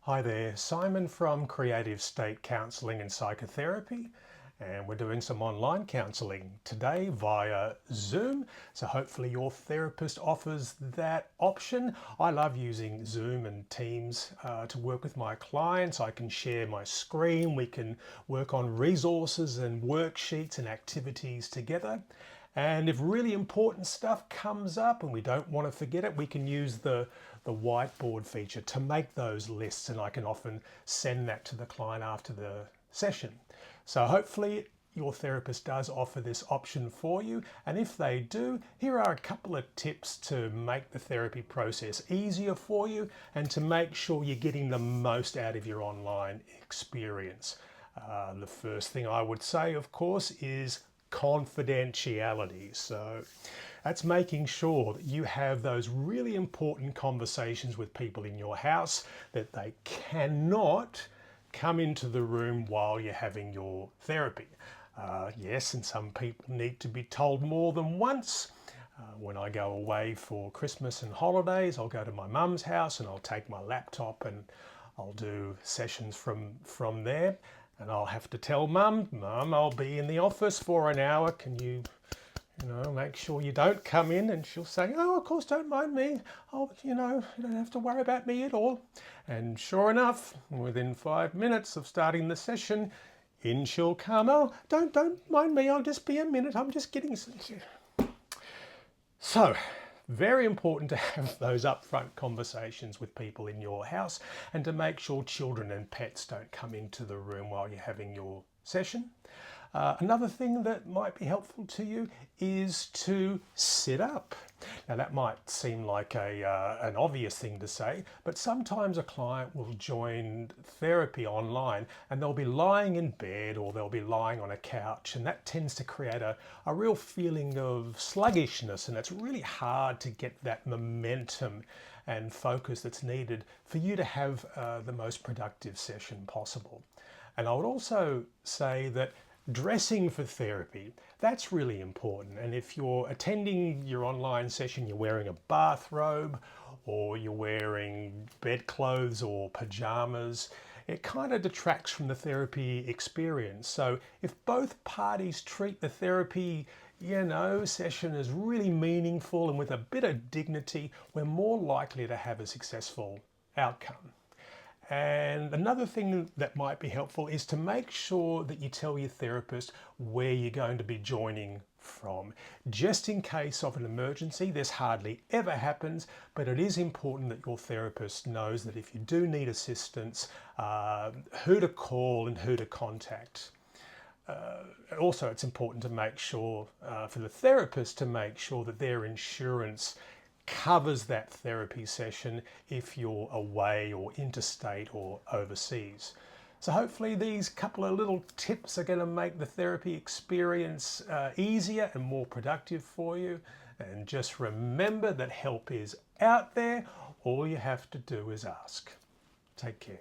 Hi there, Simon from Creative State Counselling and Psychotherapy, and we're doing some online counselling today via Zoom. So hopefully your therapist offers that option. I love using Zoom and Teams to work with my clients. I can share my screen, we can work on resources and worksheets and activities together. And if really important stuff comes up and we don't want to forget it, we can use the whiteboard feature to make those lists, and I can often send that to the client after the session. So hopefully your therapist does offer this option for you, and if they do, here are a couple of tips to make the therapy process easier for you and to make sure you're getting the most out of your online experience. The first thing I would say, of course, is confidentiality. So that's making sure that you have those really important conversations with people in your house, that they cannot come into the room while you're having your therapy. Yes, and some people need to be told more than once. When I go away for Christmas and holidays, I'll go to my mum's house and I'll take my laptop and I'll do sessions from there. And I'll have to tell Mum, I'll be in the office for an hour. Can you make sure you don't come in? And she'll say, oh, of course, don't mind me. You don't have to worry about me at all. And sure enough, within 5 minutes of starting the session, in she'll come. Oh, don't mind me. I'll just be a minute. I'm just getting. So, very important to have those upfront conversations with people in your house and to make sure children and pets don't come into the room while you're having your session. Another thing that might be helpful to you is to sit up. Now that might seem like an obvious thing to say, but sometimes a client will join therapy online and they'll be lying in bed or they'll be lying on a couch, and that tends to create a real feeling of sluggishness, and it's really hard to get that momentum and focus that's needed for you to have the most productive session possible. And I would also say that dressing for therapy, that's really important. And if you're attending your online session, you're wearing a bathrobe or you're wearing bedclothes or pajamas, it kind of detracts from the therapy experience. So if both parties treat the therapy session as really meaningful and with a bit of dignity, we're more likely to have a successful outcome. And another thing that might be helpful is to make sure that you tell your therapist where you're going to be joining from. Just in case of an emergency, this hardly ever happens, but it is important that your therapist knows that if you do need assistance, who to call and who to contact. Also, it's important to make sure for the therapist to make sure that their insurance covers that therapy session if you're away or interstate or overseas. So hopefully these couple of little tips are going to make the therapy experience easier and more productive for you. And just remember that help is out there. All you have to do is ask. Take care.